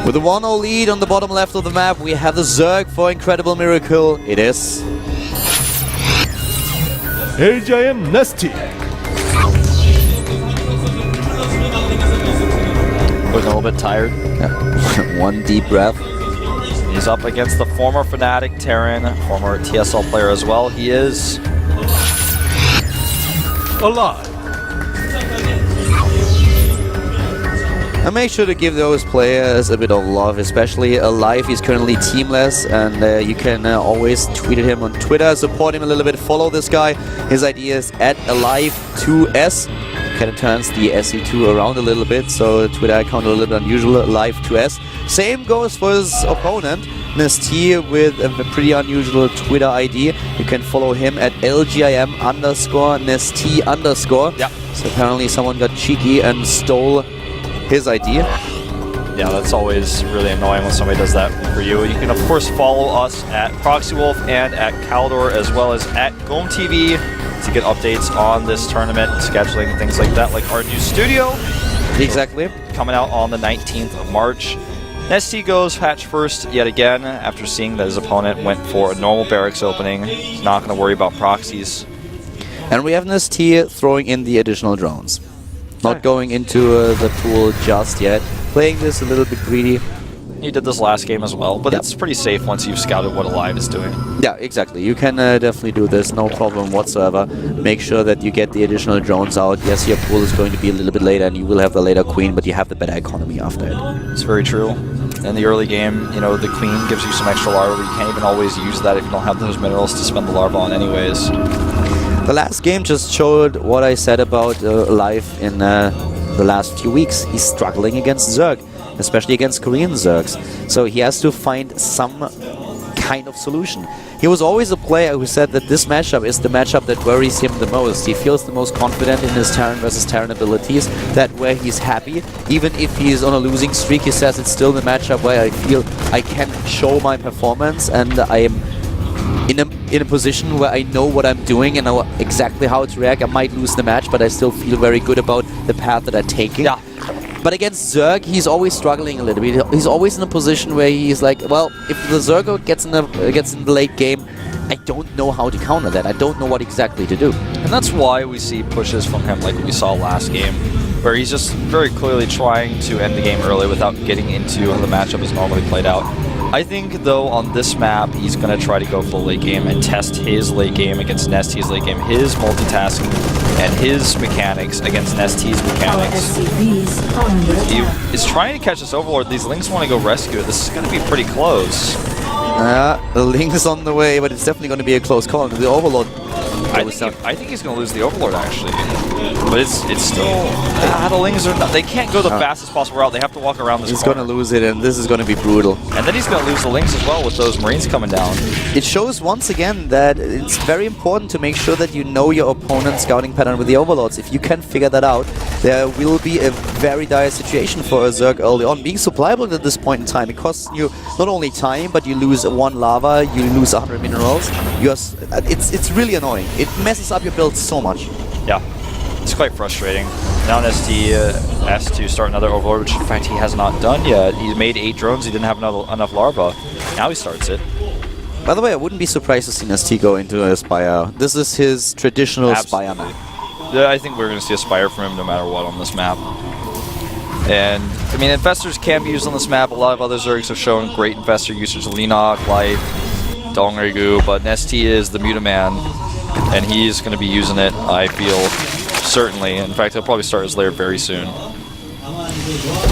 With a 1-0 lead on the bottom left of the map, we have the Zerg for Incredible Miracle. It is LGIM NesTea. Looking a little bit tired. one deep breath. He's up against the former Fnatic Terran, former TSL player as well. He is Alive. And make sure to give those players a bit of love, especially Alive. He's currently teamless, and you can always tweet at him on Twitter, support him a little bit, follow this guy. His idea is at Alive2S. Kind of turns the SE2 around a little bit, so the Twitter account a little bit unusual, Alive2S. Same goes for his opponent, NesTea, with a pretty unusual Twitter ID. You can follow him at LGIM_NesTea_. Yeah. So apparently someone got cheeky and stole his idea. Yeah, that's always really annoying when somebody does that for you. You can, of course, follow us at ProxyWolf and at Caldor, as well as at GOMTV to get updates on this tournament, scheduling, and things like that, like our new studio. Exactly. Coming out on the 19th of March. NesTea goes hatch first yet again after seeing that his opponent went for a normal barracks opening. He's not going to worry about proxies. And we have NesTea throwing in the additional drones. Not going into the pool just yet. Playing this a little bit greedy. He did this last game as well, but it's pretty safe once you've scouted what Alive is doing. Yeah, exactly. You can definitely do this, no problem whatsoever. Make sure that you get the additional drones out. Yes, your pool is going to be a little bit later, and you will have the later queen, but you have the better economy after it. It's very true. In the early game, you know, the queen gives you some extra larva, but you can't even always use that if you don't have those minerals to spend the larva on anyways. The last game just showed what I said about Alive in the last few weeks. He's struggling against Zerg, especially against Korean Zergs. So he has to find some kind of solution. He was always a player who said that this matchup is the matchup that worries him the most. He feels the most confident in his Terran versus Terran abilities, that where he's happy. Even if he's on a losing streak, he says it's still the matchup where I feel I can show my performance, and I am in a position where I know what I'm doing and know exactly how to react. I might lose the match, but I still feel very good about the path that I'm taking. Yeah. But against Zerg, he's always struggling a little bit. He's always in a position where he's like, well, if the Zergo gets in the late game, I don't know how to counter that. I don't know what exactly to do. And that's why we see pushes from him like we saw last game, where he's just very clearly trying to end the game early without getting into how the matchup is normally played out. I think, though, on this map, he's going to try to go for the late game and test his late game against NesTea's late game, his multitasking and his mechanics against NesTea's mechanics. He is trying to catch this Overlord. These Lings want to go rescue it. This is going to be pretty close. The Link is on the way, but it's definitely going to be a close call. The Overlord... I think he's going to lose the Overlord, actually. But it's still... the Lings are not... They can't go the fastest possible route. They have to walk around this He's going to lose it, and this is going to be brutal. And then he's going to lose the Lings as well with those Marines coming down. It shows once again that it's very important to make sure that you know your opponent's scouting pattern with the Overlords. If you can figure that out, there will be a very dire situation for a Zerg early on. Being supplyable at this point in time, it costs you not only time, but you lose 1 lava, you lose 100 minerals. It's really annoying. It messes up your build so much. Yeah, it's quite frustrating. Now NesTea has to start another Overlord, which in fact he has not done yet. He made 8 drones, he didn't have enough larva. Now he starts it. By the way, I wouldn't be surprised to see NesTea go into a Spire. This is his traditional Spire map. Yeah, I think we're going to see a Spire from him no matter what on this map. And, I mean, Infestors can be used on this map. A lot of other Zergs have shown great Infestor usage. Linok, Life, Dongrigu, but NesTea is the Mutaman, and he's going to be using it, I feel, certainly. In fact, he'll probably start his lair very soon.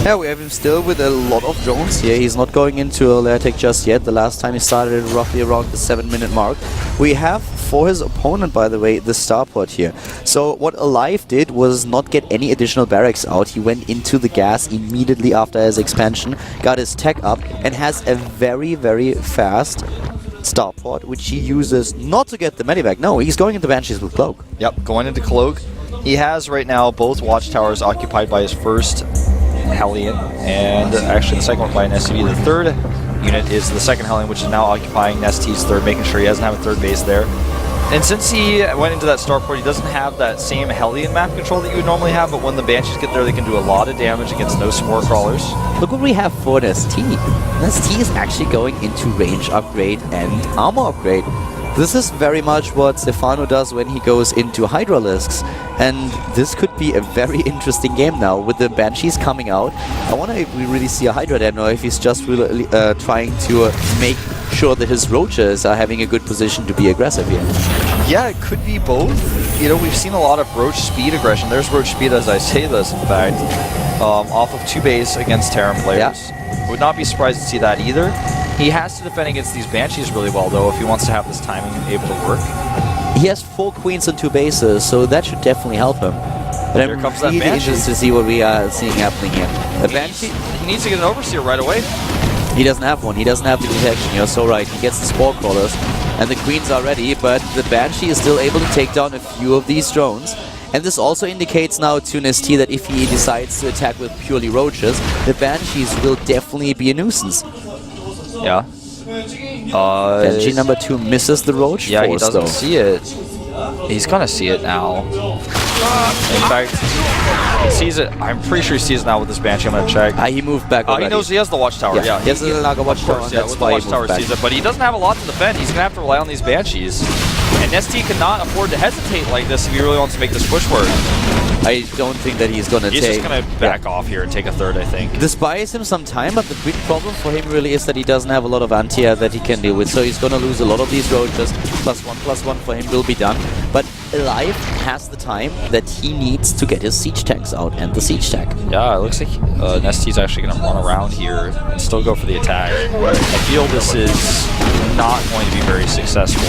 Yeah, we have him still with a lot of drones here. He's not going into a lair tech just yet. The last time he started roughly around the 7-minute mark. We have, for his opponent, by the way, the starport here. So what Alive did was not get any additional barracks out. He went into the gas immediately after his expansion, got his tech up, and has a very, very fast starport, which he uses not to get the medivac. No, he's going into Banshees with Cloak. Yep, going into Cloak. He has right now both watchtowers occupied by his first Hellion, and actually the second one by an SCV. The third unit is the second Hellion, which is now occupying NesTea's third, making sure he doesn't have a third base there. And since he went into that starport, he doesn't have that same Hellion map control that you would normally have, but when the Banshees get there, they can do a lot of damage against no Spore Crawlers. Look what we have for NesTea. NesTea is actually going into range upgrade and armor upgrade. This is very much what Stefano does when he goes into Hydralisks, and this could be a very interesting game now with the Banshees coming out. I wonder if we really see a Hydra then, or if he's just really trying to make sure that his Roaches are having a good position to be aggressive here. Yeah, it could be both. You know, we've seen a lot of Roach speed aggression. There's Roach speed as I say this, in fact, off of 2 base against Terran players. Yeah. Would not be surprised to see that either. He has to defend against these Banshees really well, though, if he wants to have this timing able to work. He has 4 queens on 2 bases, so that should definitely help him. But Here I'm comes that really Banshee. interested to see what we are seeing happening here. The Banshee, He needs to get an Overseer right away. he doesn't have one. He doesn't have the detection. You're so right. He gets the Spore Crawlers, and the queens are ready, but the Banshee is still able to take down a few of these drones. And this also indicates now to NesTea that if he decides to attack with purely Roaches, the Banshees will definitely be a nuisance. Yeah. Banshee number 2 misses the Roach Yeah, he force, doesn't though. see it. He's gonna see it now. In fact, he sees it. I'm pretty sure he sees it now with this Banshee. I'm gonna check. He moved back already. He knows he has the Watchtower. Yeah, he has the Naga Watchtower. Of course, yeah, That's with the why he Watchtower moved back. sees it, but he doesn't have a lot to defend. He's gonna have to rely on these Banshees. And NesTea cannot afford to hesitate like this if he really wants to make this push work. I don't think that he's gonna He's just gonna back off here and take a third, I think. This buys him some time, but the big problem for him really is that he doesn't have a lot of anti-air that he can deal with, so he's gonna lose a lot of these Roaches. +1/+1 for him will be done. But Alive has the time that he needs to get his siege tanks out and the siege tech. Yeah, it looks like NesTea's actually gonna run around here and still go for the attack. I feel this is not going to be very successful.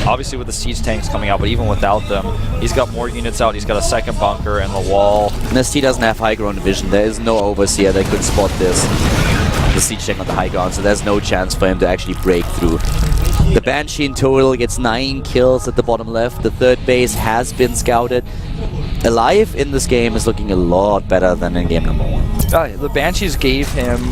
Obviously with the siege tanks coming out, but even without them, he's got more units out. He's got a second bunker and the wall. NesTea doesn't have high ground vision. There is no Overseer that could spot this. The siege tank on the high ground, so there's no chance for him to actually break through. The Banshee in total gets 9 kills at the bottom left. The third base has been scouted. Alive in this game is looking a lot better than in game number 1. The Banshees gave him...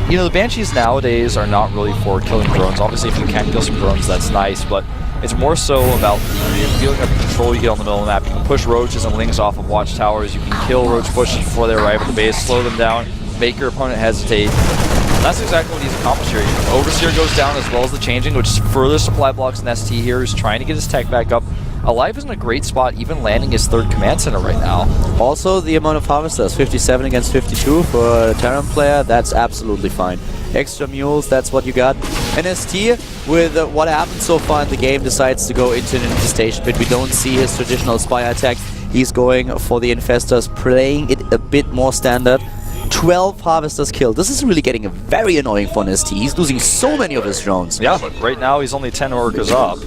You know, the Banshees nowadays are not really for killing drones. Obviously, if you can kill some drones, that's nice, but it's more so about the feeling of control you get on the middle of the map. You can push Roaches and Lings off of Watchtowers. You can kill Roach bushes before they arrive at the base, slow them down, make your opponent hesitate. And that's exactly what he's accomplished here. Overseer goes down as well as the changing, which further supply blocks NesTea here, who's trying to get his tech back up. Alive is in a great spot, even landing his 3rd command center right now. Also, the amount of harvesters, 57 against 52 for a Terran player, that's absolutely fine. Extra mules, that's what you got. And NesTea, with what happened so far in the game, decides to go into an infestation pit. We don't see his traditional spy attack. He's going for the infestors, playing it a bit more standard. 12 harvesters killed. This is really getting very annoying for NesTea. He's losing so many of his drones. Yeah, but right now he's only 10 workers up,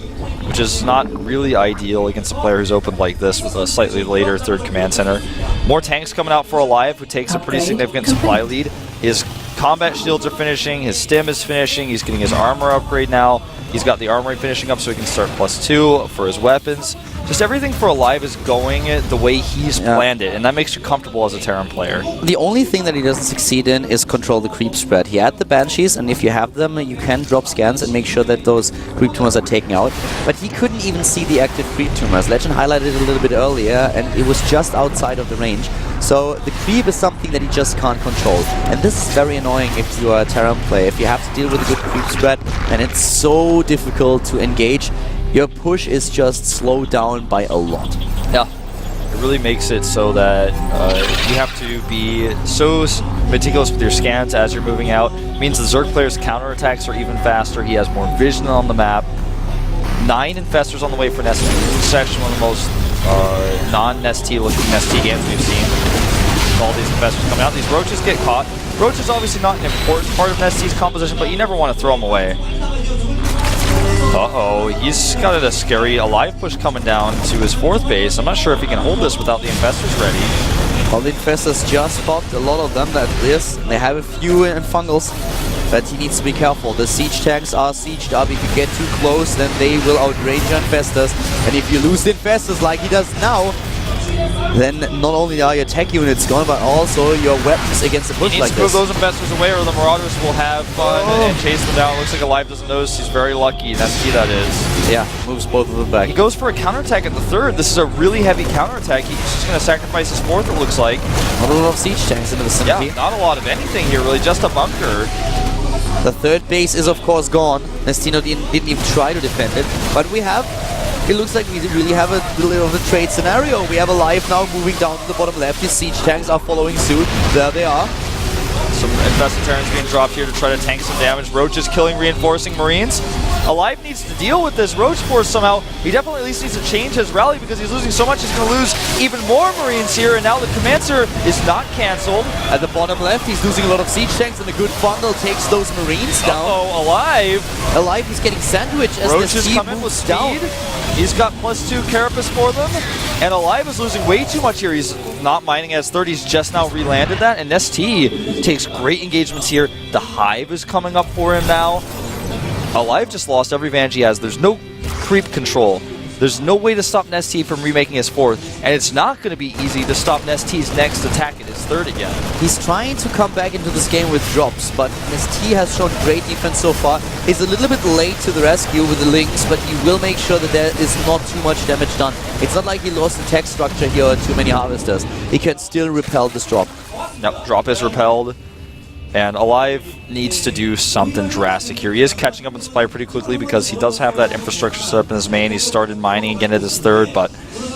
which is not really ideal against a player who's opened like this with a slightly later 3rd command center. More tanks coming out for Alive, who takes a pretty significant supply lead. His combat shields are finishing, his stim is finishing, he's getting his armor upgrade now. He's got the armory finishing up so he can start +2 for his weapons. Just everything for Alive is going the way he's planned it, and that makes you comfortable as a Terran player. The only thing that he doesn't succeed in is control the creep spread. He had the Banshees, and if you have them, you can drop scans and make sure that those creep tumors are taken out. But he couldn't even see the active creep tumors. Legend highlighted it a little bit earlier, and it was just outside of the range. So the creep is something that he just can't control. And this is very annoying if you are a Terran player. If you have to deal with a good creep spread, and it's so difficult to engage, your push is just slowed down by a lot. Yeah, it really makes it so that you have to be so meticulous with your scans as you're moving out. It means the Zerg player's counterattacks are even faster. He has more vision on the map. 9 infestors on the way for NesTea. This is actually one of the most non-NesTea looking NesTea games we've seen. All these infestors coming out. These Roaches get caught. Roach is obviously not an important part of NesTea's composition, but you never want to throw them away. Uh-oh, he's got a scary Alive push coming down to his 4th base. I'm not sure if he can hold this without the infestors ready. Well, the infestors just popped a lot of them, that is. They have a few in fungals, but he needs to be careful. The siege tanks are sieged up. If you get too close, then they will outrange your infestors. And if you lose the infestors like he does now, then not only are your tech units gone, but also your weapons against the push He needs like to move this. those investors away or the Marauders will have fun and chase them down. Looks like Alive doesn't notice. He's very lucky. NesTea, that is. Yeah, moves both of them back. He goes for a counterattack at the third. This is a really heavy counterattack. He's just going to sacrifice his fourth, it looks like. Not a lot of siege tanks in the vicinity. Yeah, not a lot of anything here, really. Just a bunker. The third base is of course gone. NesTea didn't even try to defend it. But we have, it looks like we really have a little bit of a trade scenario. We have Alive now moving down to the bottom left. His siege tanks are following suit. There they are. Some Infested Terrans being dropped here to try to tank some damage. Roach is killing reinforcing Marines. Alive needs to deal with this Roach force somehow. He definitely at least needs to change his rally because he's losing so much he's going to lose even more Marines here. And now the Commander is not cancelled. At the bottom left, he's losing a lot of siege tanks, and a good bundle takes those Marines down. Uh-oh, Alive. Alive is getting sandwiched as Roach is NesTea coming with moves speed. down. He's got +2 carapace for them. And Alive is losing way too much here. He's not mining as third. He's just now relanded that. And NesTea takes great engagements here. The Hive is coming up for him now. Alive just lost every advantage he has. There's no creep control. There's no way to stop NesTea from remaking his fourth, and it's not going to be easy to stop NesTea's next attack at his third again. He's trying to come back into this game with drops, but NesTea has shown great defense so far. He's a little bit late to the rescue with the links, but he will make sure that there is not too much damage done. It's not like he lost the tech structure here or too many harvesters. He can still repel this drop. Nope, drop is repelled. And Alive needs to do something drastic here. He is catching up in supply pretty quickly because he does have that infrastructure set up in his main. He started mining again at his third, but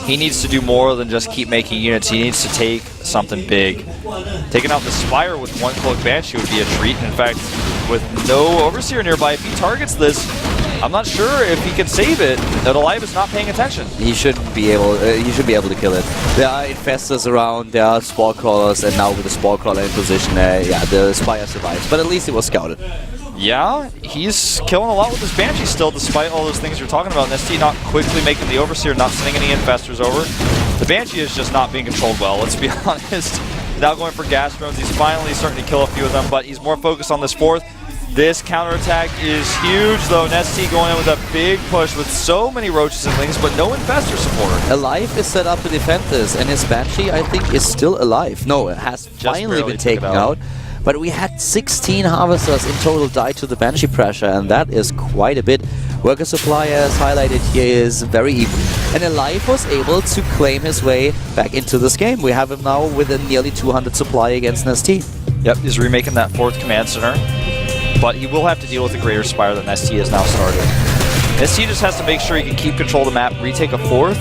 he needs to do more than just keep making units. He needs to take something big. Taking out the Spire with one Cloak Banshee would be a treat. In fact, with no Overseer nearby, if he targets this, I'm not sure if he can save it. That Alive is not paying attention. He shouldn't be able. He should be able to kill it. There are infestors around. There are spore crawlers, and now with the spore crawler in position, yeah, the Spire survives. But at least it was scouted. Yeah, he's killing a lot with his Banshee still, despite all those things you're talking about. NesTea not quickly making the Overseer, not sending any infestors over. The Banshee is just not being controlled well. Let's be honest. Now going for gas drones. He's finally starting to kill a few of them, but he's more focused on this fourth. This counterattack is huge, though. NesTea going in with a big push with so many roaches and lings, but no infestor support. Alive is set up to defend this, and his Banshee, I think, is still alive. No, it has finally been taken out. But we had 16 harvesters in total die to the Banshee pressure, and that is quite a bit. Worker supply, as highlighted here, is very even. And Alive was able to claim his way back into this game. We have him now with a nearly 200 supply against NesTea. Yep, he's remaking that fourth command center. But he will have to deal with the greater Spire that NesTea has now started. NesTea just has to make sure he can keep control of the map, retake a fourth,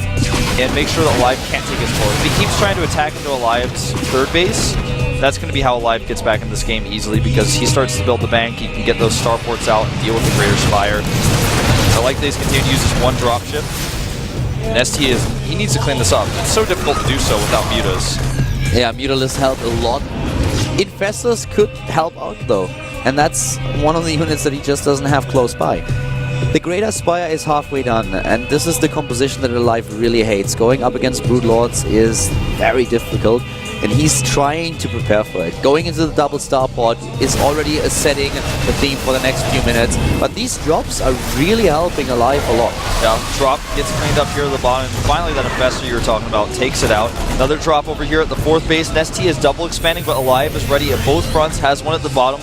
and make sure that Alive can't take his fourth. If he keeps trying to attack into Alive's third base, that's going to be how Alive gets back in this game easily, because he starts to build the bank, he can get those starports out and deal with the greater Spire. I like that he's continued to use this one dropship. NesTea he needs to clean this up. It's so difficult to do so without mutas. Yeah, Mutalisk helped a lot. Infestors could help out though, and that's one of the units that he just doesn't have close by. The Greater Spire is halfway done, and this is the composition that Alive really hates. Going up against Brood Lords is very difficult, and he's trying to prepare for it. Going into the double starport is already setting the theme for the next few minutes, but these drops are really helping Alive a lot. Yeah, drop gets cleaned up here at the bottom. Finally, that infestor you were talking about takes it out. Another drop over here at the fourth base. NesTea is double expanding, but Alive is ready at both fronts. Has one at the bottom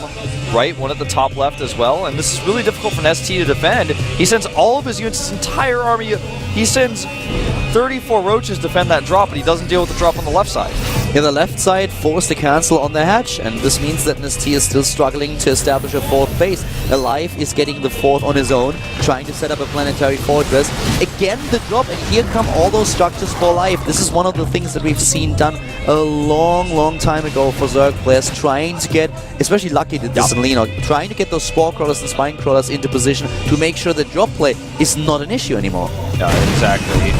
right, one at the top left as well. And this is really difficult for NesTea to defend. He sends all of his units, his entire army. He sends 34 roaches to defend that drop, but he doesn't deal with the drop on the left side. Yeah, the left side forced a cancel on the hatch, and this means that NesTea is still struggling to establish a fourth base. Alive is getting the fourth on his own, trying to set up a planetary fortress. Again, the drop, and here come all those structures for Alive. This is one of the things that we've seen done a long time ago for Zerg players, trying to get, especially Lucky did this in Leno, trying to get those spore crawlers and spine crawlers into position to make sure that drop play is not an issue anymore. Yeah, exactly.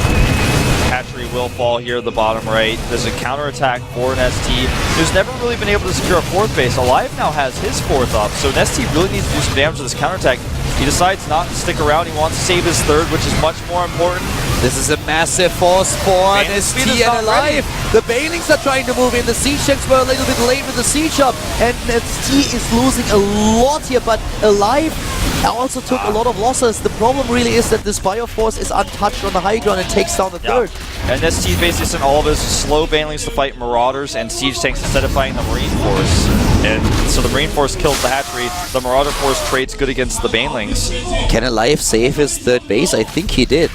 Hatchery will fall here at the bottom right. There's a counterattack for NesTea, who's never really been able to secure a fourth base. Alive now has his fourth up, so NesTea really needs to do some damage to this counterattack. He decides not to stick around. He wants to save his third, which is much more important. This is a massive force for NesTea and Alive. The Banelings are trying to move in. The siege tanks were a little bit late with the siege up, and NesTea is losing a lot here, but Alive also took a lot of losses. The problem really is that this Bioforce is untouched on the high ground and takes down the third. And NesTea basically sent all of his slow banelings to fight Marauders and Siege Tanks instead of fighting the Marine Force. And so the Marine Force kills the hatchery. The Marauder Force trades good against the banelings. Can Alive save his third base? I think he did.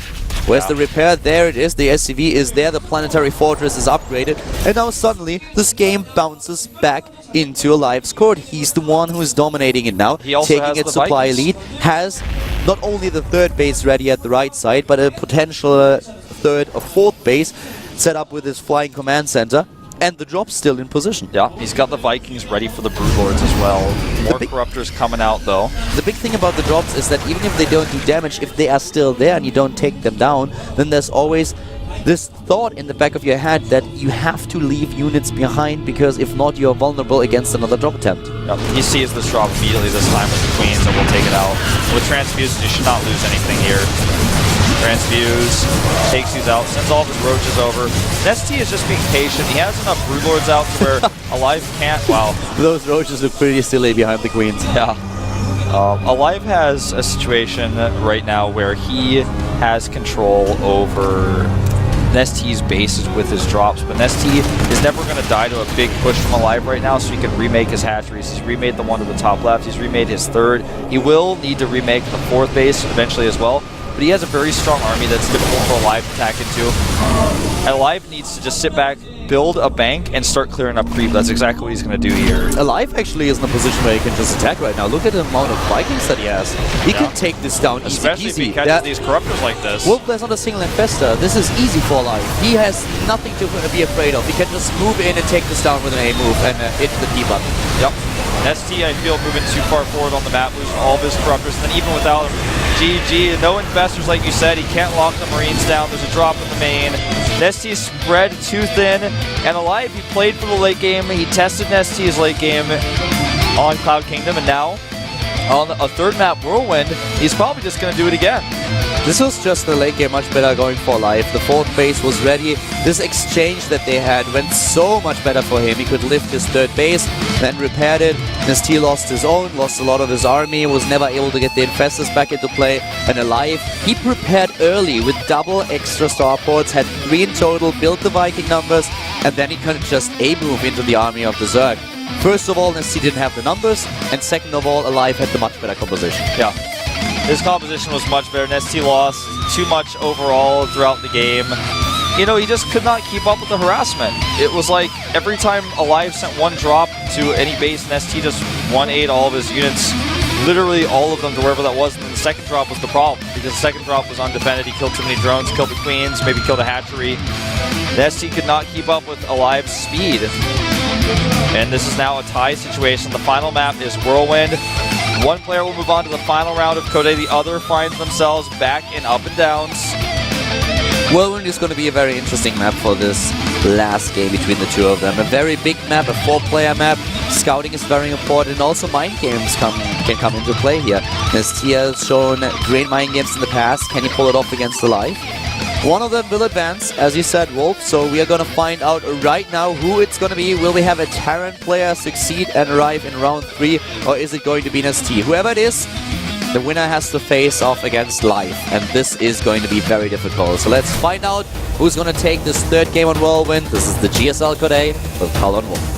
Where's the repair? There it is. The SCV is there. The Planetary Fortress is upgraded. And now suddenly this game bounces back into Alive's court. He's the one who is dominating it now. He also taking has its the supply Vikings. lead. Has not only the third base ready at the right side, but a potential third or fourth base set up with his flying command center. And the drop's still in position. Yeah, he's got the Vikings ready for the Broodlords as well. More Corruptors coming out though. The big thing about the drops is that even if they don't do damage, if they are still there and you don't take them down, then there's always this thought in the back of your head that you have to leave units behind, because if not, you're vulnerable against another drop attempt. Yep. He sees this drop immediately this time with the Queens, and we'll take it out. With Transfuse, you should not lose anything here. Transfuse, takes these out, sends all of his roaches over. NesTea is just being patient. He has enough Broodlords out to where Alive can't. Wow. Those roaches look pretty silly behind the Queens. Yeah. Alive has a situation right now where he has control over NesTea's bases with his drops, but NesTea is never going to die to a big push from Alive right now, so he can remake his hatcheries. He's remade the one to the top left. He's remade his third. He will need to remake the fourth base eventually as well. But he has a very strong army that's difficult for Alive to attack into. And Alive needs to just sit back, build a bank, and start clearing up creep. That's exactly what he's going to do here. Alive actually is in a position where he can just attack right now. Look at the amount of Vikings that he has. He can take this down Especially easy. if he catches these Corruptors like this. Wolfblade's on a single infester. This is easy for Alive. He has nothing to be afraid of. He can just move in and take this down with an A move and hit the P button. Yep. NesTea, I feel, moving too far forward on the map, losing all of his Corruptors, and then even without him, GG. No investors, like you said. He can't lock the Marines down. There's a drop in the main. NesTea spread too thin, and Alive, he played for the late game. He tested NesTea's late game on Cloud Kingdom, and now on a third map, Whirlwind, he's probably just going to do it again. This was just the late game much better going for Alive. The fourth base was ready. This exchange that they had went so much better for him. He could lift his third base, then repaired it. NesTea lost his own, lost a lot of his army, was never able to get the infestors back into play. And Alive, he prepared early with double extra starports, had 3 in total, built the Viking numbers, and then he could just A-move into the army of the Zerg. First of all, NesTea didn't have the numbers, and second of all, Alive had the much better composition. Yeah. His composition was much better. NesTea lost too much overall throughout the game. You know, he just could not keep up with the harassment. It was like every time Alive sent one drop to any base, NesTea just 1-8 all of his units, literally all of them to wherever that was, and then the second drop was the problem, because the second drop was undefended. He killed too many drones, killed the Queens, maybe killed a hatchery. NesTea could not keep up with Alive's speed. And this is now a tie situation. The final map is Whirlwind. One player will move on to the final round of Code. The other finds themselves back in up and downs. Whirlwind is going to be a very interesting map for this last game between the two of them. A very big map, a 4-player map. Scouting is very important, and also mind games can come into play here. NesTea has shown great mind games in the past. Can he pull it off against Alive? One of them will advance, as you said, Wolf, so we are going to find out right now who it's going to be. Will we have a Terran player succeed and arrive in round 3, or is it going to be NesTea? Whoever it is, the winner has to face off against Live, and this is going to be very difficult. So let's find out who's going to take this third game on Whirlwind. This is the GSL Code with Carl and Wolf.